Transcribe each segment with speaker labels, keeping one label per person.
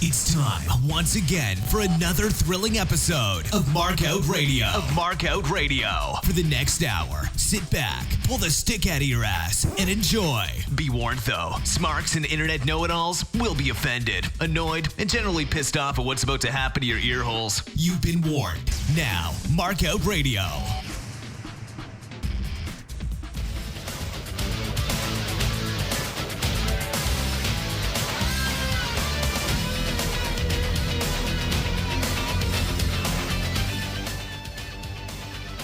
Speaker 1: It's time once again for another thrilling episode of Markout Radio. For the next hour, sit back, pull the stick out of your ass, and enjoy. Be warned though, smarks and internet know-it-alls will be offended, annoyed, and generally pissed off at what's about to happen to your ear holes. You've been warned. Now, Markout Radio.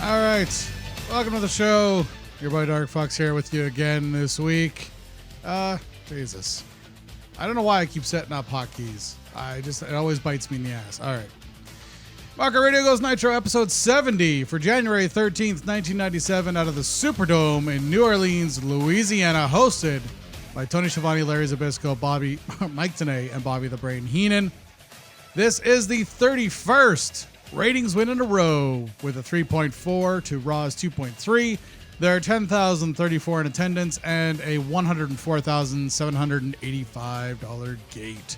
Speaker 2: All right, welcome to the show. Your boy Dark Fox here with you again this week. Jesus, I don't know why I keep setting up hotkeys. It always bites me in the ass. All right, Markout Radio goes Nitro, episode 70 for January 13th, 1997, out of the Superdome in New Orleans, Louisiana, hosted by Tony Schiavone, Larry Zbyszko, Mike Tenay, and Bobby the Brain Heenan. This is the 31st ratings win in a row with a 3.4 to Raw's 2.3. There are 10,034 in attendance and a $104,785 gate.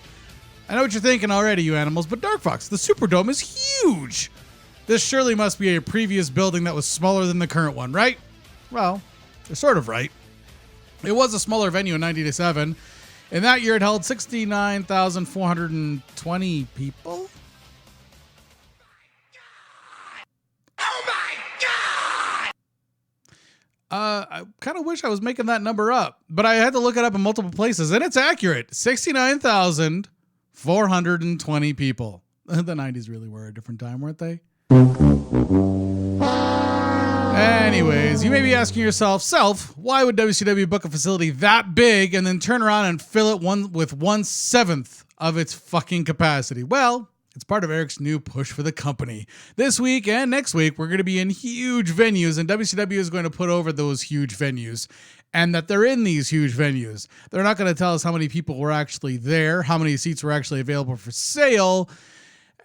Speaker 2: I know what you're thinking already, you animals, but Dark Fox, the Superdome is huge. This surely must be a previous building that was smaller than the current one, right? Well, you're sort of right. It was a smaller venue in 1987. In that year, it held 69,420 people. I kind of wish I was making that number up, but I had to look it up in multiple places, and it's accurate. 69,420 people. The 90s really were a different time, weren't they? Anyways, you may be asking yourself, why would WCW book a facility that big and then turn around and fill it with 1/7 of its fucking capacity? Well, it's part of Eric's new push for the company. This week and next week, we're going to be in huge venues, and WCW is going to put over those huge venues, and that they're in these huge venues. They're not going to tell us how many people were actually there, how many seats were actually available for sale,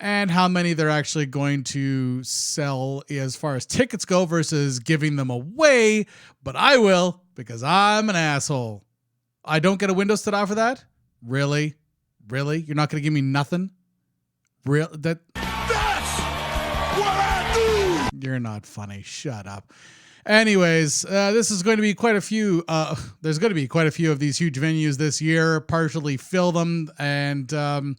Speaker 2: and how many they're actually going to sell as far as tickets go versus giving them away. But I will, because I'm an asshole. I don't get a window sit out for that? Really? You're not going to give me nothing? That's what I do. You're not funny. Shut up. Anyways, this is going to be quite a few. There's going to be quite a few of these huge venues this year. Partially fill them, and I'm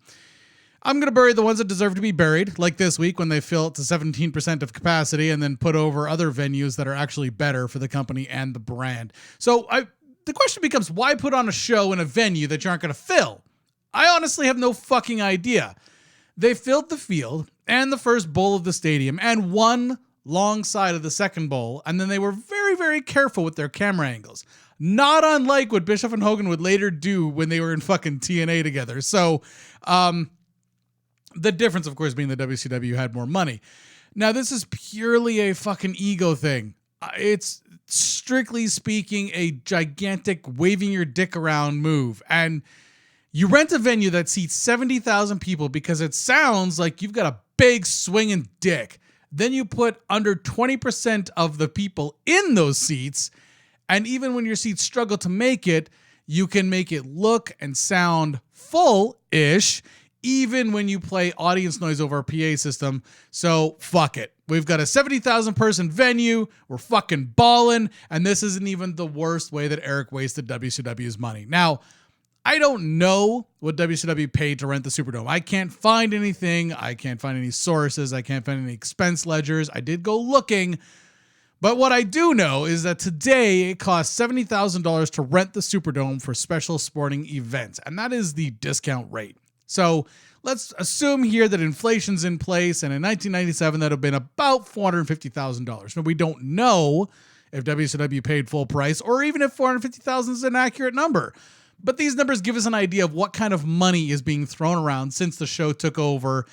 Speaker 2: going to bury the ones that deserve to be buried, like this week when they fill it to 17% of capacity, and then put over other venues that are actually better for the company and the brand. So the question becomes, why put on a show in a venue that you aren't going to fill? I honestly have no fucking idea. They filled the field and the first bowl of the stadium and one long side of the second bowl, and then they were very, very careful with their camera angles. Not unlike what Bischoff and Hogan would later do when they were in fucking TNA together. So, the difference, of course, being that WCW had more money. Now, this is purely a fucking ego thing. It's strictly speaking a gigantic waving your dick around move. And you rent a venue that seats 70,000 people because it sounds like you've got a big swinging dick. Then you put under 20% of the people in those seats, and even when your seats struggle to make it, you can make it look and sound full-ish, even when you play audience noise over a PA system. So fuck it. We've got a 70,000 person venue. We're fucking balling, and this isn't even the worst way that Eric wasted WCW's money. Now, I don't know what WCW paid to rent the Superdome. I can't find anything. I can't find any sources. I can't find any expense ledgers. I did go looking. But what I do know is that today it costs $70,000 to rent the Superdome for special sporting events. And that is the discount rate. So let's assume here that inflation's in place. And in 1997, that would have been about $450,000. Now, we don't know if WCW paid full price or even if $450,000 is an accurate number. But these numbers give us an idea of what kind of money is being thrown around since the show took over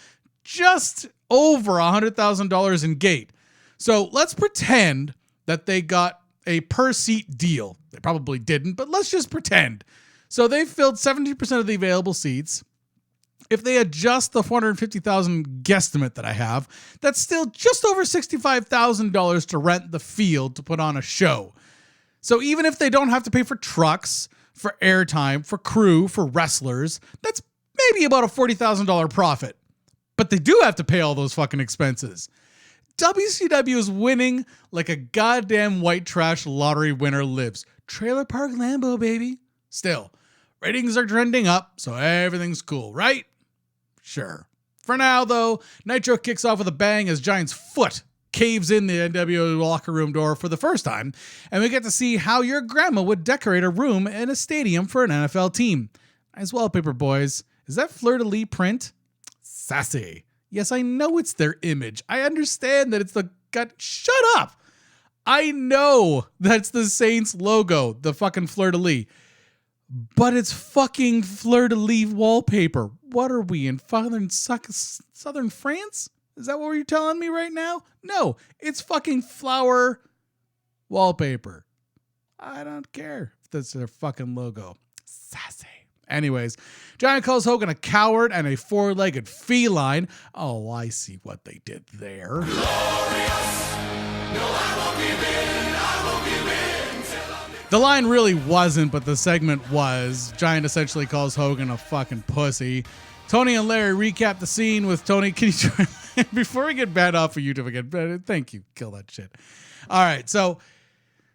Speaker 2: just over $100,000 in gate. So let's pretend that they got a per seat deal. They probably didn't, but let's just pretend. So they filled 70% of the available seats. If they adjust the $450,000 guesstimate that I have, that's still just over $65,000 to rent the field to put on a show. So even if they don't have to pay for trucks, for airtime, for crew, for wrestlers, that's maybe about a $40,000 profit. But they do have to pay all those fucking expenses. WCW is winning like a goddamn white trash lottery winner lives. Trailer Park Lambo, baby. Still, ratings are trending up, so everything's cool, right? Sure. For now, though, Nitro kicks off with a bang as Giant's foot caves in the NWO locker room door for the first time, and we get to see how your grandma would decorate a room in a stadium for an NFL team. Nice wallpaper, boys. Is that fleur-de-lis print? Sassy. Yes, I know it's their image. I understand that it's the gut. Shut up. I know that's the Saints logo, the fucking fleur-de-lis. But it's fucking fleur-de-lis wallpaper. What are we in southern France? Is that what you're telling me right now? No, it's fucking flower wallpaper. I don't care if that's their fucking logo. Sassy. Anyways, Giant calls Hogan a coward and a four-legged feline. Oh, I see what they did there. Glorious. No, I won't give in. I won't give in. The line really wasn't, but the segment was. Giant essentially calls Hogan a fucking pussy. Tony and Larry recap the scene with Tony. Can you try before we get banned off of YouTube again? Thank you. Kill that shit. All right, so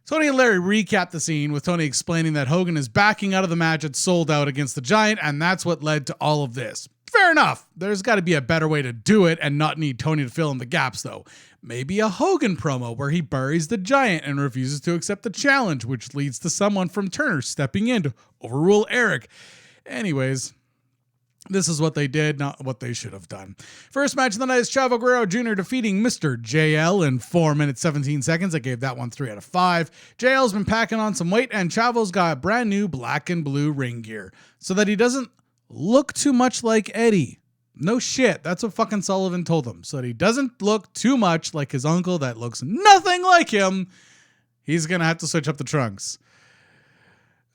Speaker 2: Tony and Larry recap the scene with Tony explaining that Hogan is backing out of the match at Sold Out against the Giant, and that's what led to all of this. Fair enough. There's got to be a better way to do it and not need Tony to fill in the gaps, though. Maybe a Hogan promo where he buries the Giant and refuses to accept the challenge, which leads to someone from Turner stepping in to overrule Eric. Anyways, this is what they did, not what they should have done. First match of the night is Chavo Guerrero Jr. defeating Mr. JL in 4 minutes, 17 seconds. I gave that one 3 out of 5. JL's been packing on some weight, and Chavo's got brand new black and blue ring gear so that he doesn't look too much like Eddie. No shit. That's what fucking Sullivan told him. So that he doesn't look too much like his uncle that looks nothing like him. He's going to have to switch up the trunks.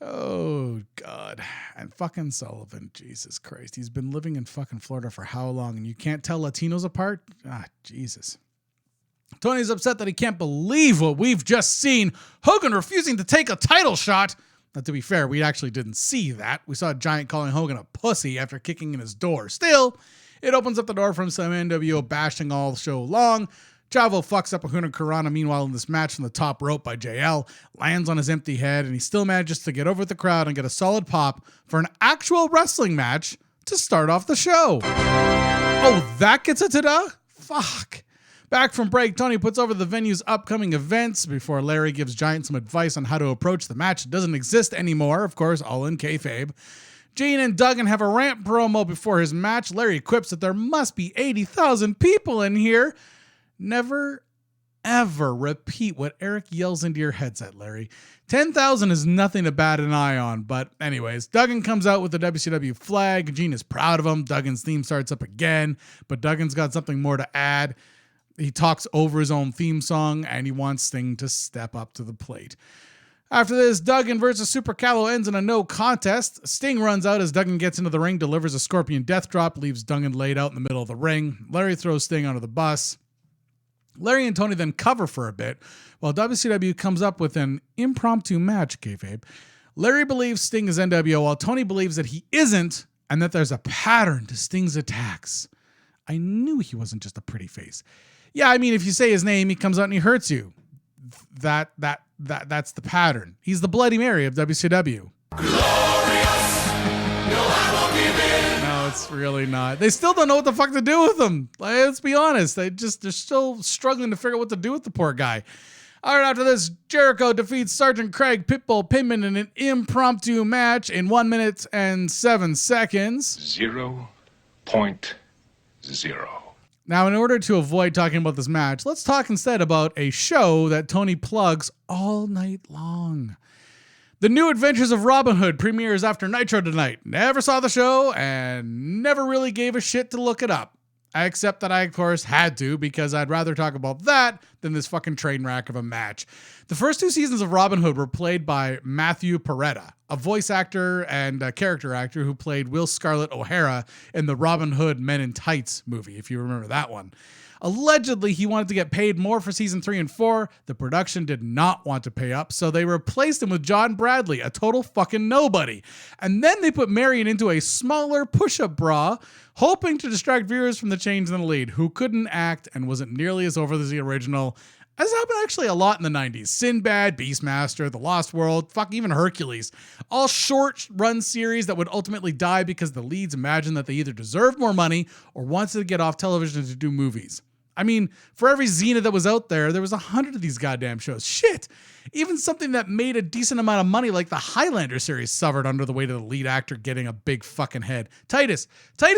Speaker 2: Oh, God. And fucking Sullivan, Jesus Christ. He's been living in fucking Florida for how long? And you can't tell Latinos apart? Ah, Jesus. Tony's upset that he can't believe what we've just seen. Hogan refusing to take a title shot. Now, to be fair, we actually didn't see that. We saw Giant calling Hogan a pussy after kicking in his door. Still, it opens up the door from some NWO bashing all show long. Chavo fucks up a Hurricanrana meanwhile in this match from the top rope by JL, lands on his empty head, and he still manages to get over with the crowd and get a solid pop for an actual wrestling match to start off the show. Oh, that gets a ta-da? Fuck. Back from break, Tony puts over the venue's upcoming events before Larry gives Giant some advice on how to approach the match. It doesn't exist anymore, of course, all in kayfabe. Gene and Duggan have a rant promo before his match. Larry quips that there must be 80,000 people in here. Never, ever repeat what Eric yells into your headset, Larry. 10,000 is nothing to bat an eye on, but anyways, Duggan comes out with the WCW flag. Gene is proud of him. Duggan's theme starts up again, but Duggan's got something more to add. He talks over his own theme song, and he wants Sting to step up to the plate. After this, Duggan versus Super Calo ends in a no contest. Sting runs out as Duggan gets into the ring, delivers a Scorpion Death Drop, leaves Duggan laid out in the middle of the ring. Larry throws Sting onto the bus. Larry and Tony then cover for a bit, while WCW comes up with an impromptu match, kayfabe. Larry believes Sting is NWO, while Tony believes that he isn't, and that there's a pattern to Sting's attacks. I knew he wasn't just a pretty face. Yeah, I mean, if you say his name, he comes out and he hurts you. That's the pattern. He's the Bloody Mary of WCW. Glorious. No, I won't give in. No, it's really not. They still don't know what the fuck to do with him. Let's be honest. They're still struggling to figure out what to do with the poor guy. All right, after this, Jericho defeats Sergeant Craig Pitbull Pittman in an impromptu match in 1 minute and 7 seconds.
Speaker 3: 0.0.
Speaker 2: Now, in order to avoid talking about this match, let's talk instead about a show that Tony plugs all night long. The New Adventures of Robin Hood premieres after Nitro tonight. Never saw the show and never really gave a shit to look it up. Except that I, of course, had to because I'd rather talk about that than this fucking train wreck of a match. The first 2 seasons of Robin Hood were played by Matthew Peretta, a voice actor and a character actor who played Will Scarlett O'Hara in the Robin Hood Men in Tights movie, if you remember that one. Allegedly, he wanted to get paid more for season 3 and 4. The production did not want to pay up, so they replaced him with John Bradley, a total fucking nobody. And then they put Marion into a smaller push-up bra, hoping to distract viewers from the change in the lead, who couldn't act and wasn't nearly as over as the original. As happened actually a lot in the 90s. Sinbad, Beastmaster, The Lost World, even Hercules. All short-run series that would ultimately die because the leads imagined that they either deserved more money or wanted to get off television to do movies. I mean, for every Xena that was out there, there was 100 of these goddamn shows. Shit! Even something that made a decent amount of money like the Highlander series suffered under the weight of the lead actor getting a big fucking head. Titus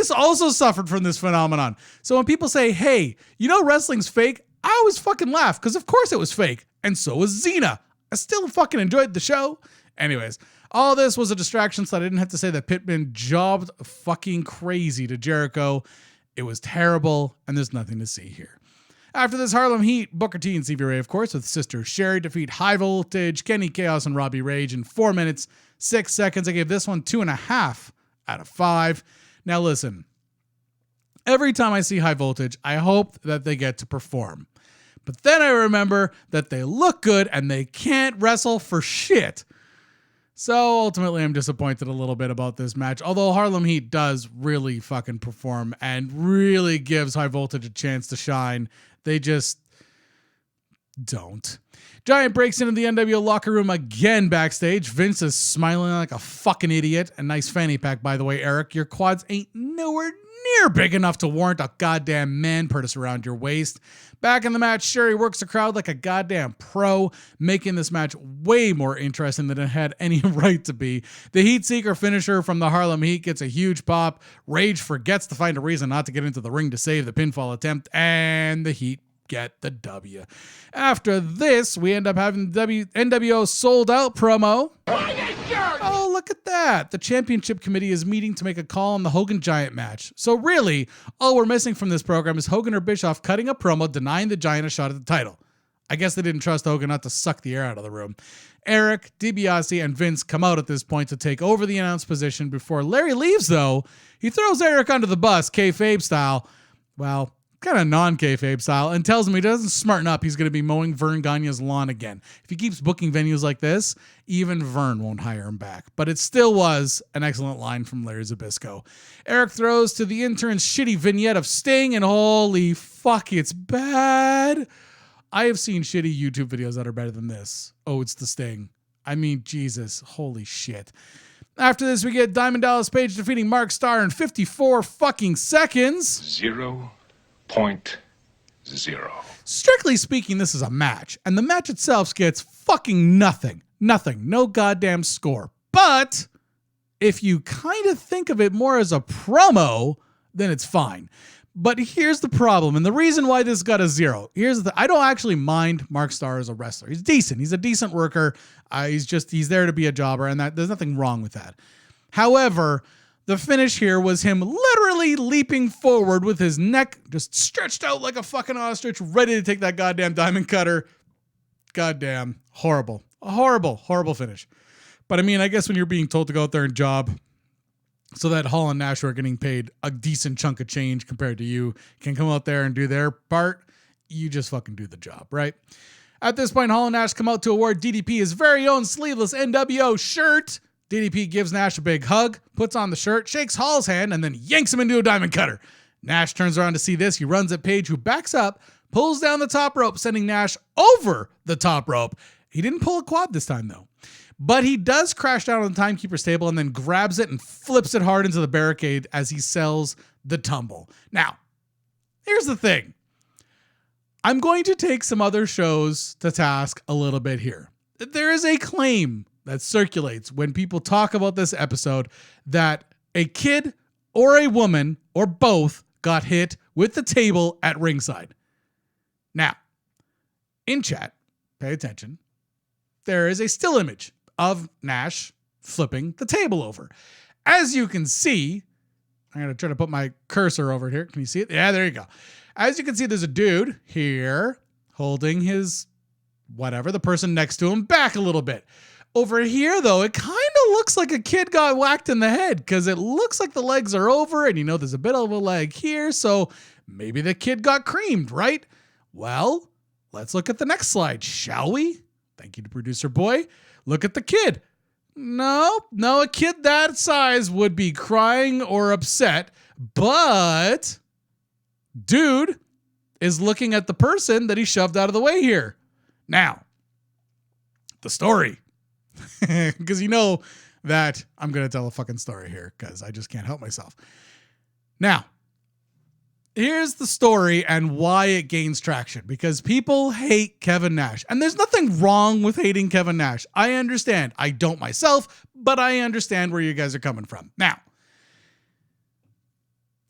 Speaker 2: also suffered from this phenomenon. So when people say, hey, you know wrestling's fake, I always fucking laugh, because of course it was fake. And so was Xena. I still fucking enjoyed the show. Anyways, all this was a distraction so I didn't have to say that Pittman jobbed fucking crazy to Jericho. It was terrible, and there's nothing to see here. After this Harlem Heat, Booker T and Stevie Ray, of course, with Sister Sherry defeat High Voltage, Kenny Chaos, and Robbie Rage in 4 minutes, 6 seconds. I gave this one 2.5 out of 5. Now listen, every time I see High Voltage, I hope that they get to perform. But then I remember that they look good and they can't wrestle for shit. So ultimately, I'm disappointed a little bit about this match. Although Harlem Heat does really fucking perform and really gives High Voltage a chance to shine, they just don't. Giant breaks into the NWO locker room again backstage. Vince is smiling like a fucking idiot. A nice fanny pack, by the way, Eric. Your quads ain't nowhere near big enough to warrant a goddamn man purse around your waist. Back in the match, Sherry works the crowd like a goddamn pro, making this match way more interesting than it had any right to be. The Heat Seeker finisher from the Harlem Heat gets a huge pop. Rage forgets to find a reason not to get into the ring to save the pinfall attempt, and the Heat get the W. After this, we end up having the NWO sold out promo. Oh, look at that. The championship committee is meeting to make a call on the Hogan Giant match. So really, all we're missing from this program is Hogan or Bischoff cutting a promo denying the Giant a shot at the title. I guess they didn't trust Hogan not to suck the air out of the room. Eric, DiBiase, and Vince come out at this point to take over the announce position. Before Larry leaves, though, he throws Eric under the bus, kayfabe style. Well, kind of non-kayfabe style, and tells him he doesn't smarten up, he's going to be mowing Vern Gagne's lawn again. If he keeps booking venues like this, even Vern won't hire him back. But it still was an excellent line from Larry Zbyszko. Eric throws to the intern's shitty vignette of Sting, and holy fuck, it's bad. I have seen shitty YouTube videos that are better than this. Oh, it's the Sting. I mean, Jesus, holy shit. After this, we get Diamond Dallas Page defeating Mark Starr in 54 fucking seconds.
Speaker 3: 0.0.
Speaker 2: Strictly speaking, this is a match, and the match itself gets fucking nothing. Nothing. No goddamn score. But if you kind of think of it more as a promo, then it's fine. But here's the problem, and the reason why this got a 0. I don't actually mind Mark Starr as a wrestler. He's decent. He's a decent worker. He's there to be a jobber, and there's nothing wrong with that. However, the finish here was him literally leaping forward with his neck just stretched out like a fucking ostrich, ready to take that goddamn diamond cutter. Goddamn. Horrible. A horrible finish. But I mean, I guess when you're being told to go out there and job so that Hall and Nash are getting paid a decent chunk of change compared to you, can come out there and do their part, you just fucking do the job, right? At this point, Hall and Nash come out to award DDP his very own sleeveless NWO shirt. DDP gives Nash a big hug, puts on the shirt, shakes Hall's hand, and then yanks him into a diamond cutter. Nash turns around to see this. He runs at Page, who backs up, pulls down the top rope, sending Nash over the top rope. He didn't pull a quad this time, though. But he does crash down on the timekeeper's table and then grabs it and flips it hard into the barricade as he sells the tumble. Now, here's the thing. I'm going to take some other shows to task a little bit here. There is a claim that circulates when people talk about this episode that a kid or a woman or both got hit with the table at ringside. Now, in chat, pay attention. There is a still image of Nash flipping the table over. As you can see, I'm going to try to put my cursor over here. Can you see it? Yeah, there you go. As you can see, there's a dude here holding his whatever, the person next to him back a little bit. Over here, though, it kind of looks like a kid got whacked in the head because it looks like the legs are over and there's a bit of a leg here. So maybe the kid got creamed, right? Well, let's look at the next slide, shall we? Thank you to producer boy. Look at the kid. No, a kid that size would be crying or upset, but dude is looking at the person that he shoved out of the way here. Now, the story. Because that I'm going to tell a fucking story here because I just can't help myself. Now, here's the story and why it gains traction. Because people hate Kevin Nash. And there's nothing wrong with hating Kevin Nash. I understand. I don't myself, but I understand where you guys are coming from. Now,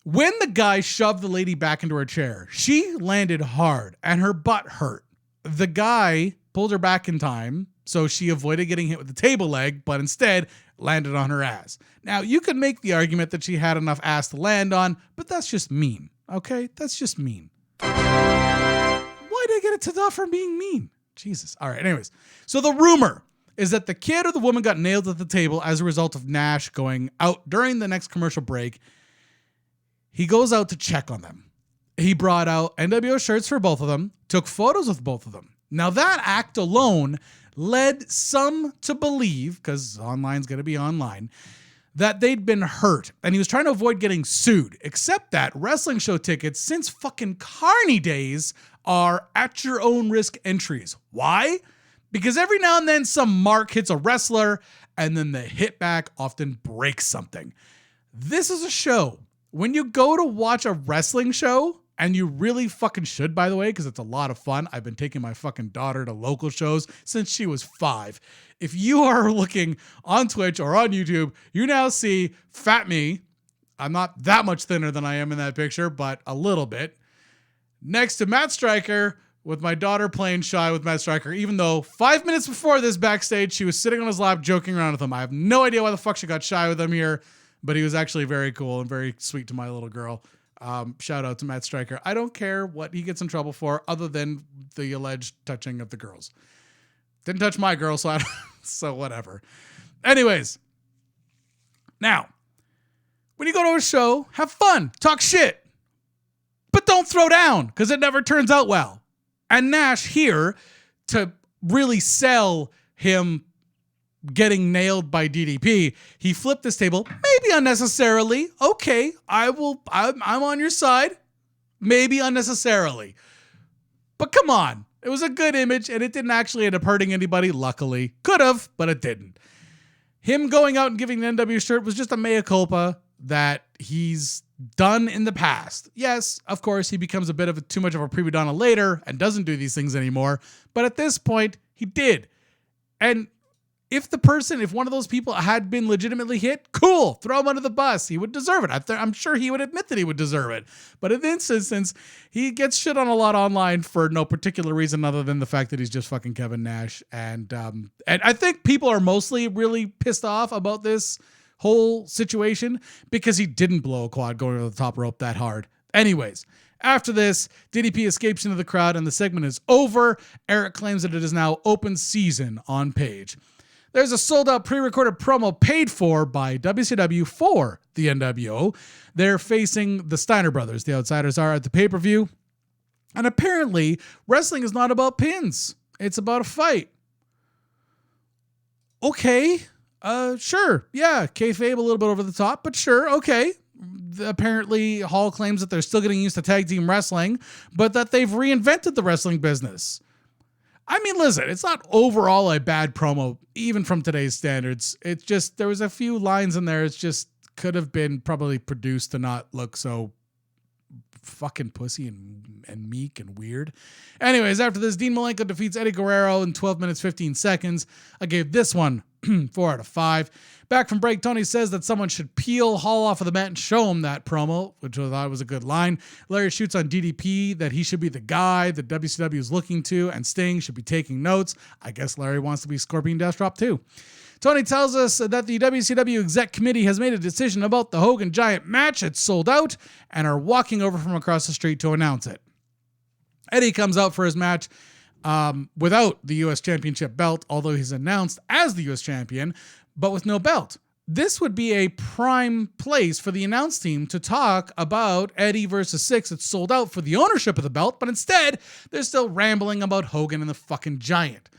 Speaker 2: when the guy shoved the lady back into her chair, she landed hard and her butt hurt. The guy pulled her back in time, so she avoided getting hit with the table leg, but instead landed on her ass. Now, you could make the argument that she had enough ass to land on, but that's just mean, okay? That's just mean. Why did I get a ta-da for being mean? Jesus. All right, anyways. So the rumor is that the kid or the woman got nailed at the table as a result of Nash going out during the next commercial break. He goes out to check on them. He brought out NWO shirts for both of them, took photos with both of them. Now, that act alone led some to believe, because online's going to be online, that they'd been hurt and he was trying to avoid getting sued. Except that wrestling show tickets since fucking Carney days are at your own risk entries. Why? Because every now and then some mark hits a wrestler and then the hit back often breaks something. This is a show. When you go to watch a wrestling show, and you really fucking should, by the way, because it's a lot of fun. I've been taking my fucking daughter to local shows since she was 5. If you are looking on Twitch or on YouTube, you now see fat me. I'm not that much thinner than I am in that picture, but a little bit. Next to Matt Stryker, with my daughter playing shy with Matt Stryker, even though 5 minutes before this backstage, she was sitting on his lap joking around with him. I have no idea why the fuck she got shy with him here, but he was actually very cool and very sweet to my little girl. Shout out to Matt Stryker. I don't care what he gets in trouble for other than the alleged touching of the girls. Didn't touch my girl, so whatever. Anyways, now, when you go to a show, have fun, talk shit, but don't throw down because it never turns out well. And Nash here, to really sell him getting nailed by DDP, he flipped this table, maybe unnecessarily. Okay, I'm on your side. Maybe unnecessarily. But come on. It was a good image and it didn't actually end up hurting anybody, luckily. Could have, but it didn't. Him going out and giving the NW shirt was just a mea culpa that he's done in the past. Yes, of course, he becomes a bit of too much of a prima donna later and doesn't do these things anymore. But at this point, he did. And if one of those people had been legitimately hit, cool, throw him under the bus. He would deserve it. I'm sure he would admit that he would deserve it. But in this instance, he gets shit on a lot online for no particular reason other than the fact that he's just fucking Kevin Nash. And I think people are mostly really pissed off about this whole situation because he didn't blow a quad going over the top rope that hard. Anyways, after this, DDP escapes into the crowd and the segment is over. Eric claims that it is now open season on Page. There's a sold-out pre-recorded promo paid for by WCW for the NWO. They're facing the Steiner brothers. The Outsiders are at the pay-per-view. And apparently, wrestling is not about pins. It's about a fight. Okay. Sure. Yeah. Kayfabe a little bit over the top, but sure. Okay. Apparently, Hall claims that they're still getting used to tag team wrestling, but that they've reinvented the wrestling business. I mean, listen, it's not overall a bad promo, even from today's standards. It's just, there was a few lines in there. It's just could have been probably produced to not look so fucking pussy and meek and weird. Anyways, after this, Dean Malenko defeats Eddie Guerrero in 12 minutes, 15 seconds. I gave this one 4 out of 5. Back from break, Tony says that someone should peel Hall off of the mat and show him that promo, which I thought was a good line. Larry shoots on DDP that he should be the guy that WCW is looking to, and Sting should be taking notes. I guess Larry wants to be Scorpion Death Drop too. Tony tells us that the WCW exec committee has made a decision about the Hogan Giant match. It's sold out and are walking over from across the street to announce it. Eddie comes out for his match without the U.S. Championship belt, although he's announced as the U.S. Champion, but with no belt. This would be a prime place for the announce team to talk about Eddie versus Six. It's sold out for the ownership of the belt, but instead, they're still rambling about Hogan and the fucking Giant.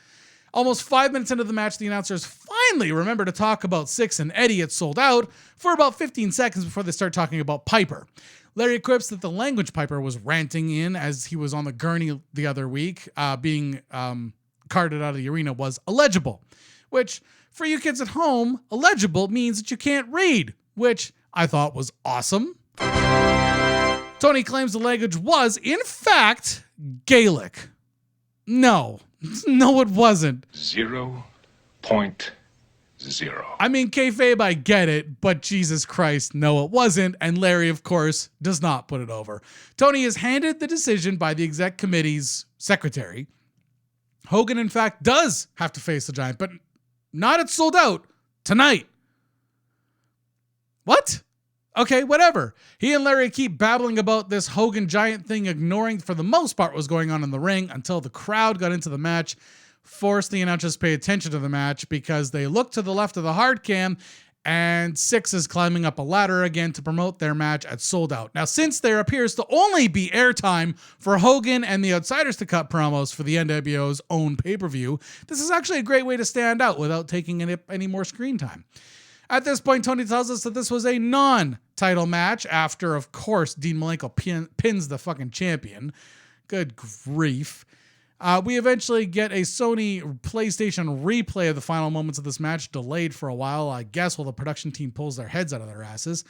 Speaker 2: Almost 5 minutes into the match, the announcers finally remember to talk about Six and Eddie. It's sold out for about 15 seconds before they start talking about Piper. Larry quips that the language Piper was ranting in as he was on the gurney the other week, being carted out of the arena, was illegible, which, for you kids at home, illegible means that you can't read, which I thought was awesome. Tony claims the language was, in fact, Gaelic. No, it wasn't.
Speaker 3: 0.0.
Speaker 2: I mean, kayfabe, I get it, but Jesus Christ, no, it wasn't. And Larry, of course, does not put it over. Tony is handed the decision by the exec committee's secretary. Hogan, in fact, does have to face the Giant, but not at sold out tonight. What? Okay, whatever. He and Larry keep babbling about this Hogan Giant thing, ignoring for the most part what was going on in the ring until the crowd got into the match, forced the announcers to pay attention to the match because they look to the left of the hard cam and Six is climbing up a ladder again to promote their match at Sold Out. Now, since there appears to only be airtime for Hogan and the Outsiders to cut promos for the NWO's own pay-per-view, this is actually a great way to stand out without taking any more screen time. At this point, Tony tells us that this was a non-title match after, of course, Dean Malenko pins the fucking champion. Good grief. We eventually get a Sony PlayStation replay of the final moments of this match, delayed for a while, I guess, while the production team pulls their heads out of their asses.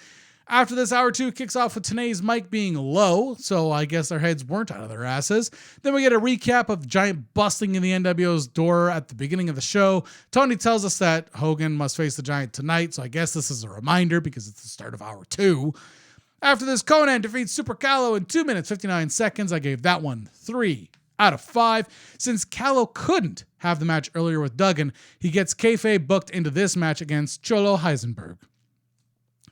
Speaker 2: After this, hour two kicks off with Tenay's mic being low, so I guess their heads weren't out of their asses. Then we get a recap of Giant busting in the NWO's door at the beginning of the show. Tony tells us that Hogan must face the Giant tonight, so I guess this is a reminder because it's the start of hour two. After this, Konnan defeats Super Calo in 2 minutes, 59 seconds. I gave that one 3 out of 5. Since Calo couldn't have the match earlier with Duggan, he gets kayfabe booked into this match against Cholo Heisenberg.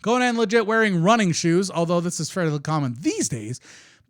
Speaker 2: Konnan legit wearing running shoes, although this is fairly common these days.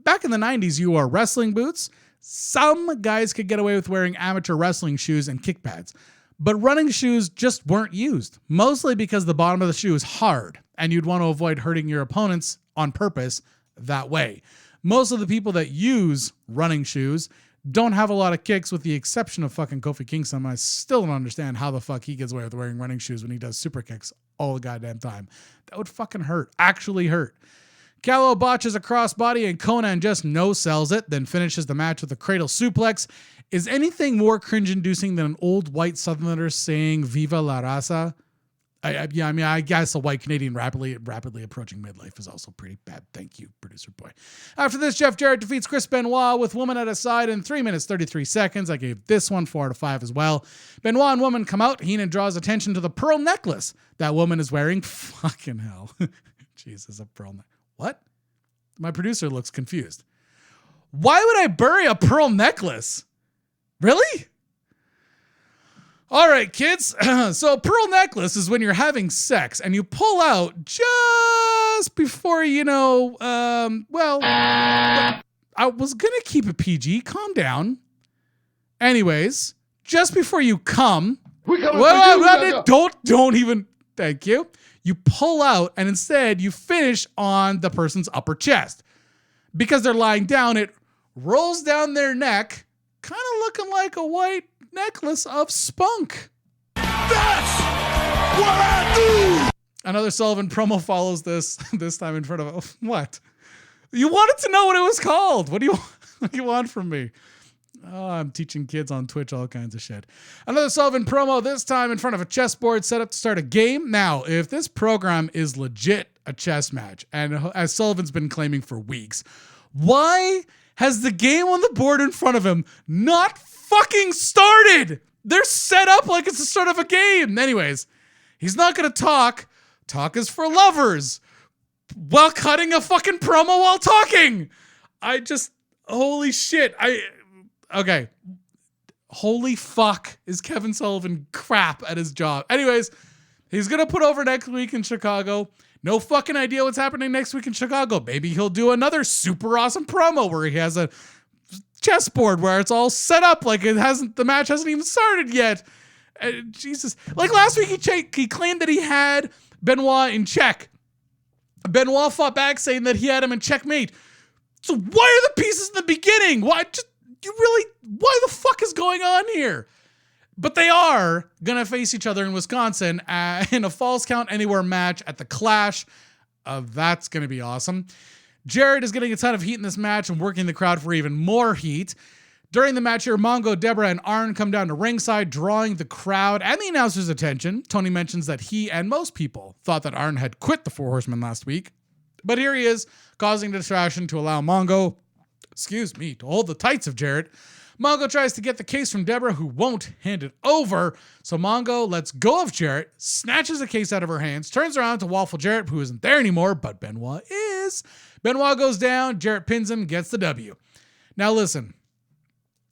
Speaker 2: Back in the 90s, you wore wrestling boots. Some guys could get away with wearing amateur wrestling shoes and kick pads, but running shoes just weren't used, mostly because the bottom of the shoe is hard, and you'd want to avoid hurting your opponents on purpose that way. Most of the people that use running shoes don't have a lot of kicks, with the exception of fucking Kofi Kingston. I still don't understand how the fuck he gets away with wearing running shoes when he does super kicks all the goddamn time. That would fucking hurt. Actually hurt. Calo botches a crossbody and Konnan just no-sells it, then finishes the match with a cradle suplex. Is anything more cringe-inducing than an old white southerner saying "Viva la raza"? I guess a white Canadian rapidly approaching midlife is also pretty bad. Thank you, producer boy. After this, Jeff Jarrett defeats Chris Benoit with Woman at his side in 3 minutes, 33 seconds. I gave this one 4 out of 5 as well. Benoit and Woman come out. Heenan draws attention to the pearl necklace that Woman is wearing. Fucking hell. Jesus, a pearl necklace. What? My producer looks confused. Why would I bury a pearl necklace? Really? All right, kids. So pearl necklace is when you're having sex and you pull out just before, I was going to keep it PG. Calm down. Anyways, just before you come. Don't even. Thank you. You pull out and instead you finish on the person's upper chest. Because they're lying down, it rolls down their neck, kind of looking like a white necklace of spunk.
Speaker 4: That's what I do!
Speaker 2: Another Sullivan promo follows this time in front of what? You wanted to know what it was called. What do you want from me? Oh, I'm teaching kids on Twitch all kinds of shit. Another Sullivan promo, this time in front of a chessboard set up to start a game. Now, if this program is legit a chess match, and as Sullivan's been claiming for weeks, why has the game on the board in front of him not fucking started? They're set up like it's the start of a game. Anyways, he's not going to talk. Talk is for lovers. While cutting a fucking promo while talking. Holy shit. Okay. Holy fuck is Kevin Sullivan crap at his job. Anyways, he's going to put over next week in Chicago. No fucking idea what's happening next week in Chicago. Maybe he'll do another super awesome promo where he has a chessboard where it's all set up like the match hasn't even started yet. Jesus. Like last week he claimed that he had Benoit in check. Benoit fought back saying that he had him in checkmate. So why are the pieces in the beginning? Why the fuck is going on here? But they are going to face each other in Wisconsin in a Falls Count Anywhere match at the Clash. That's going to be awesome. Jarrett is getting a ton of heat in this match and working the crowd for even more heat. During the match here, Mongo, Deborah, and Arn come down to ringside, drawing the crowd and the announcer's attention. Tony mentions that he and most people thought that Arn had quit the Four Horsemen last week. But here he is, causing distraction to allow Mongo, to hold the tights of Jarrett. Mongo tries to get the case from Deborah, who won't hand it over. So Mongo lets go of Jarrett, snatches the case out of her hands, turns around to waffle Jarrett, who isn't there anymore, but Benoit is. Benoit goes down, Jarrett pins him, gets the W. Now listen,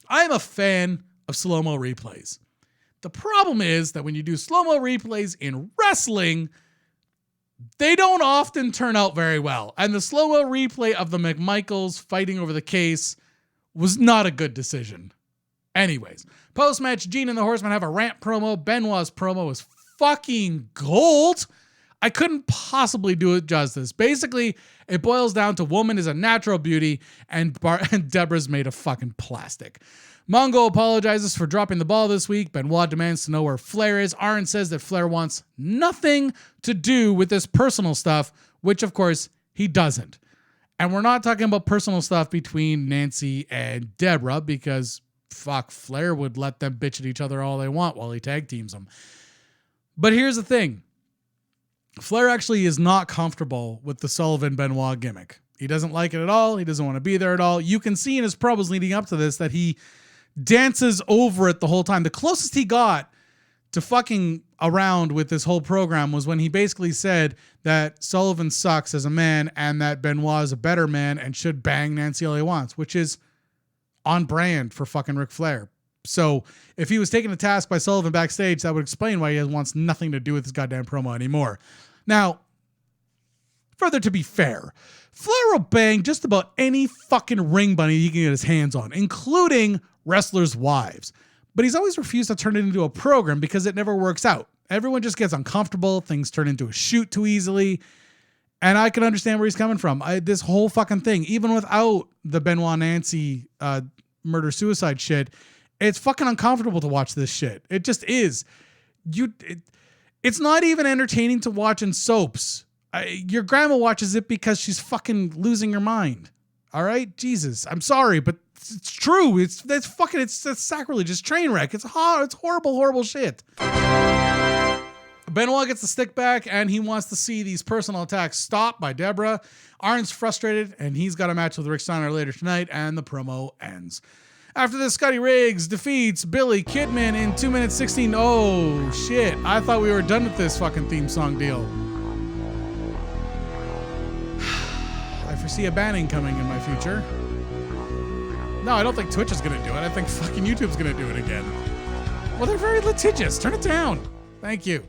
Speaker 2: I'm a fan of slow-mo replays. The problem is that when you do slow-mo replays in wrestling, they don't often turn out very well. And the slow-mo replay of the McMichaels fighting over the case was not a good decision. Anyways, post-match, Gene and the Horsemen have a rant promo. Benoit's promo is fucking gold. I couldn't possibly do it justice. Basically, it boils down to woman is a natural beauty and Deborah's made of fucking plastic. Mongo apologizes for dropping the ball this week. Benoit demands to know where Flair is. Arn says that Flair wants nothing to do with this personal stuff, which of course he doesn't. And we're not talking about personal stuff between Nancy and Deborah because fuck, Flair would let them bitch at each other all they want while he tag teams them. But here's the thing. Flair actually is not comfortable with the Sullivan-Benoit gimmick. He doesn't like it at all. He doesn't want to be there at all. You can see in his promos leading up to this that he dances over it the whole time. The closest he got to fucking around with this whole program was when he basically said that Sullivan sucks as a man and that Benoit is a better man and should bang Nancy all he wants, which is on brand for fucking Ric Flair. So if he was taken to task by Sullivan backstage, that would explain why he wants nothing to do with his goddamn promo anymore. Now, further to be fair, Flair will bang just about any fucking ring bunny he can get his hands on, including wrestlers' wives. But he's always refused to turn it into a program because it never works out. Everyone just gets uncomfortable. Things turn into a shoot too easily. And I can understand where he's coming from. This whole fucking thing, even without the Benoit Nancy murder-suicide shit, it's fucking uncomfortable to watch this shit. It just is. It's not even entertaining to watch in soaps. Your grandma watches it because she's fucking losing her mind. All right? Jesus. I'm sorry, but it's true. It's sacrilege. It's train wreck. It's horrible, horrible shit. Benoit gets the stick back and he wants to see these personal attacks stopped by Deborah. Arn's frustrated and he's got a match with Rick Steiner later tonight and the promo ends. After this, Scotty Riggs defeats Billy Kidman in 2 minutes 16. Oh, shit. I thought we were done with this fucking theme song deal. I foresee a banning coming in my future. No, I don't think Twitch is going to do it. I think fucking YouTube's going to do it again. Well, they're very litigious. Turn it down. Thank you.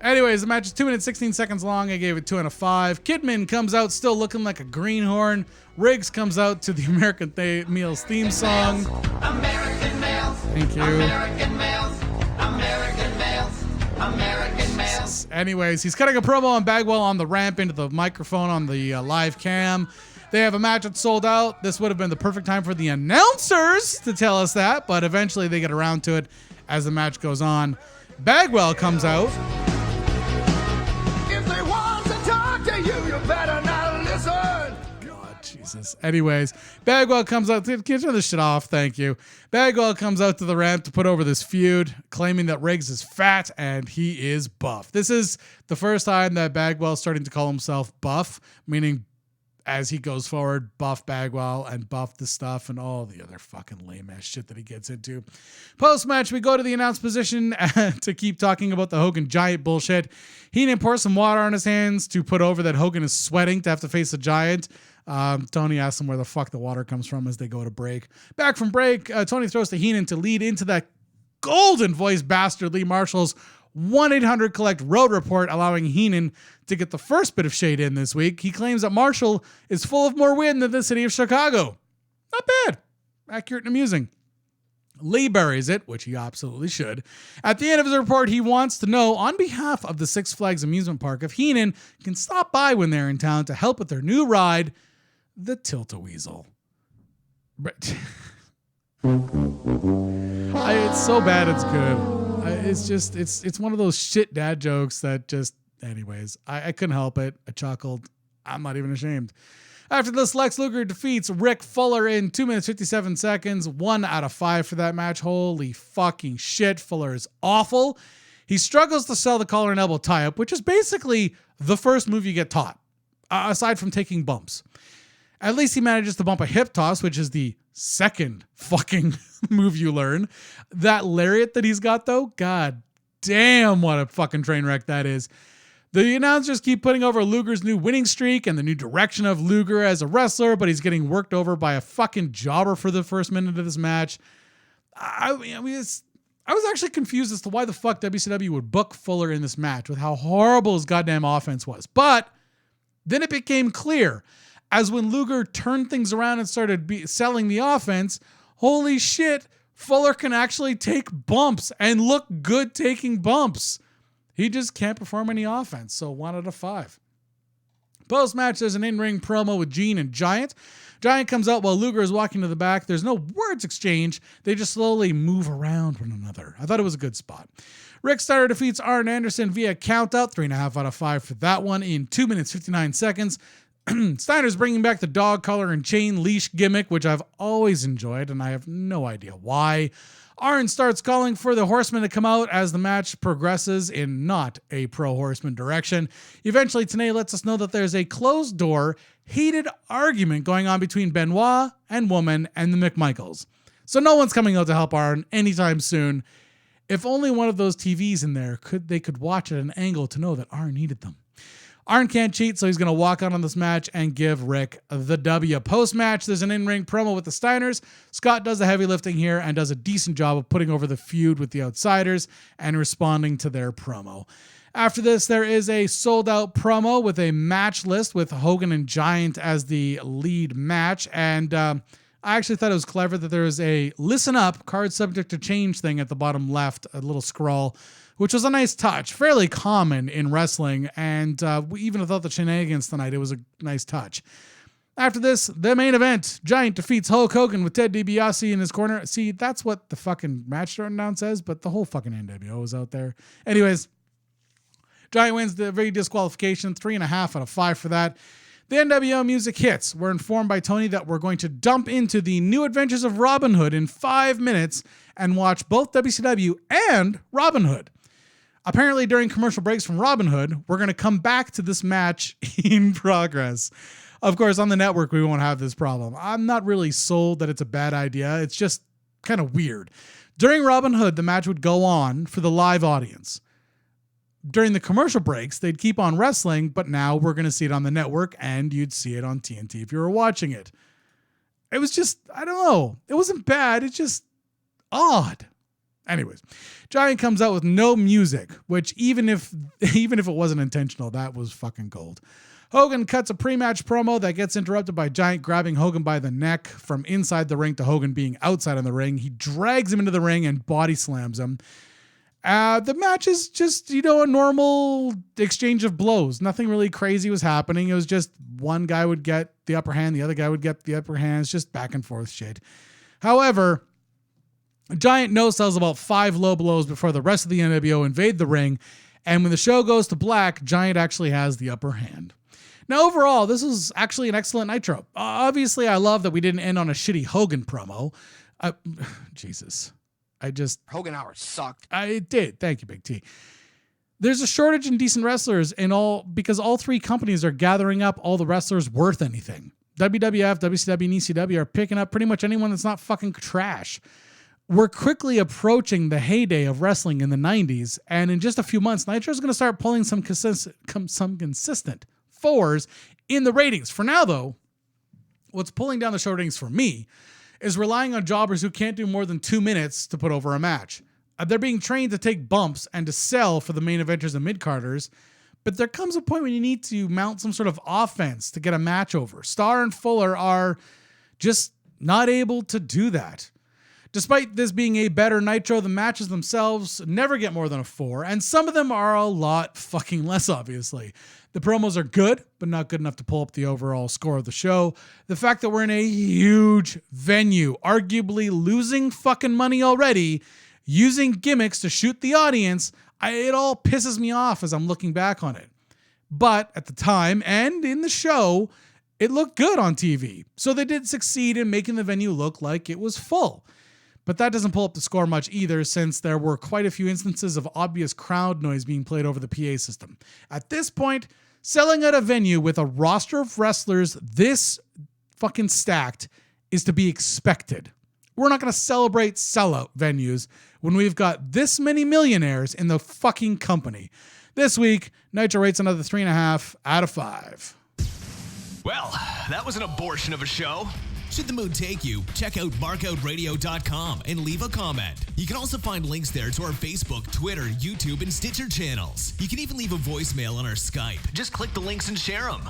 Speaker 2: Anyways, the match is 2 minutes 16 seconds long. I gave it 2 out of 5. Kidman comes out still looking like a greenhorn. Riggs comes out to the American Meals theme song.
Speaker 3: American males.
Speaker 2: Thank you.
Speaker 3: American males. American males. American males.
Speaker 2: Anyways, he's cutting a promo on Bagwell on the ramp into the microphone on the live cam. They have a match that's sold out. This would have been the perfect time for the announcers to tell us that, but eventually they get around to it as the match goes on. Bagwell comes out.
Speaker 4: If they want to talk to you, you better not listen.
Speaker 2: God, Jesus. Anyways, Bagwell comes out. Can you turn this shit off? Thank you. Bagwell comes out to the ramp to put over this feud, claiming that Riggs is fat and he is buff. This is the first time that Bagwell's starting to call himself buff, meaning as he goes forward, buff Bagwell and buff the stuff and all the other fucking lame ass shit that he gets into. Post-match, we go to the announce position to keep talking about the Hogan Giant bullshit. Heenan pours some water on his hands to put over that Hogan is sweating to have to face a Giant. Tony asks him where the fuck the water comes from as they go to break. Back from break, Tony throws to Heenan to lead into that golden voice bastard Lee Marshall's 1-800-COLLECT road report, allowing Heenan to get the first bit of shade in this week. He claims that Marshall is full of more wind than the city of Chicago. Not bad. accurate and amusing. Lee buries it, which he absolutely should. At the end of his report, he wants to know, on behalf of the Six Flags amusement park, if Heenan can stop by when they're in town to help with their new ride, the Tilt-A-Weasel. It's so bad it's good. It's one of those shit dad jokes that just, anyways, I couldn't help it. I chuckled. I'm not even ashamed. After this, Lex Luger defeats Rick Fuller in 2 minutes, 57 seconds. 1 out of 5 for that match. Holy fucking shit. Fuller is awful. He struggles to sell the collar and elbow tie-up, which is basically the first move you get taught, aside from taking bumps. At least he manages to bump a hip toss, which is the second fucking move you learn. That lariat that he's got, though, god damn, what a fucking train wreck that is. The announcers keep putting over Luger's new winning streak and the new direction of Luger as a wrestler, but he's getting worked over by a fucking jobber for the first minute of this match. I was actually confused as to why the fuck WCW would book Fuller in this match with how horrible his goddamn offense was. But then it became clear, as when Luger turned things around and started selling the offense, holy shit, Fuller can actually take bumps and look good taking bumps. He just can't perform any offense, so 1 out of 5. Post-match, there's an in-ring promo with Gene and Giant. Giant comes out while Luger is walking to the back. There's no words exchanged. They just slowly move around one another. I thought it was a good spot. Rick Steiner defeats Arn Anderson via countout. 3.5 out of 5 for that one in 2 minutes, 59 seconds. Steiner's bringing back the dog collar and chain leash gimmick, which I've always enjoyed, and I have no idea why. Arn starts calling for the Horsemen to come out as the match progresses in not a pro-Horseman direction. Eventually, Tenay lets us know that there's a closed-door, heated argument going on between Benoit and Woman and the McMichaels. So no one's coming out to help Arn anytime soon. If only one of those TVs in there they could watch at an angle to know that Arn needed them. Arn can't cheat, so he's going to walk out on this match and give Rick the W. Post-match, there's an in-ring promo with the Steiners. Scott does the heavy lifting here and does a decent job of putting over the feud with the Outsiders and responding to their promo. After this, there is a sold-out promo with a match list with Hogan and Giant as the lead match. And I actually thought it was clever that there was a listen up, card subject to change thing at the bottom left, a little scroll, which was a nice touch, fairly common in wrestling, and even without the shenanigans tonight, it was a nice touch. After this, the main event, Giant defeats Hulk Hogan with Ted DiBiase in his corner. See, that's what the fucking match rundown says, but the whole fucking NWO is out there. Anyways, Giant wins the very disqualification, 3.5 out of 5 for that. The NWO music hits. We're informed by Tony that we're going to dump into the new adventures of Robin Hood in 5 minutes and watch both WCW and Robin Hood. Apparently, during commercial breaks from Robin Hood, we're going to come back to this match in progress. Of course, on the network, we won't have this problem. I'm not really sold that it's a bad idea. It's just kind of weird. During Robin Hood, the match would go on for the live audience. During the commercial breaks, they'd keep on wrestling, but now we're going to see it on the network, and you'd see it on TNT if you were watching it. It was just, I don't know. It wasn't bad. It's just odd. Anyways, Giant comes out with no music, which even if it wasn't intentional, that was fucking gold. Hogan cuts a pre-match promo that gets interrupted by Giant grabbing Hogan by the neck from inside the ring to Hogan being outside on the ring. He drags him into the ring and body slams him. The match is just, a normal exchange of blows. Nothing really crazy was happening. It was just one guy would get the upper hand, the other guy would get the upper hand. It's just back and forth shit. However, Giant no-sells about 5 low blows before the rest of the NWO invade the ring, and when the show goes to black, Giant actually has the upper hand. Now, overall, this was actually an excellent Nitro. Obviously, I love that we didn't end on a shitty Hogan promo. Jesus.
Speaker 5: Hogan hour sucked.
Speaker 2: I did. Thank you, Big T. There's a shortage in decent wrestlers because all 3 companies are gathering up all the wrestlers worth anything. WWF, WCW, and ECW are picking up pretty much anyone that's not fucking trash. We're quickly approaching the heyday of wrestling in the 90s, and in just a few months, Nitro's going to start pulling some consistent 4s in the ratings. For now, though, what's pulling down the show ratings for me is relying on jobbers who can't do more than 2 minutes to put over a match. They're being trained to take bumps and to sell for the main eventers and mid-carders, but there comes a point when you need to mount some sort of offense to get a match over. Starr and Fuller are just not able to do that. Despite this being a better Nitro, the matches themselves never get more than a 4, and some of them are a lot fucking less, obviously. The promos are good, but not good enough to pull up the overall score of the show. The fact that we're in a huge venue, arguably losing fucking money already, using gimmicks to shoot the audience, it all pisses me off as I'm looking back on it. But at the time and in the show, it looked good on TV. So they did succeed in making the venue look like it was full. But that doesn't pull up the score much either, since there were quite a few instances of obvious crowd noise being played over the PA system. At this point, selling out a venue with a roster of wrestlers this fucking stacked is to be expected. We're not going to celebrate sellout venues when we've got this many millionaires in the fucking company. This week, Nitro rates another 3.5 out of 5.
Speaker 1: Well, that was an abortion of a show. Should the mood take you, check out markoutradio.com and leave a comment. You can also find links there to our Facebook, Twitter, YouTube, and Stitcher channels. You can even leave a voicemail on our Skype. Just click the links and share them.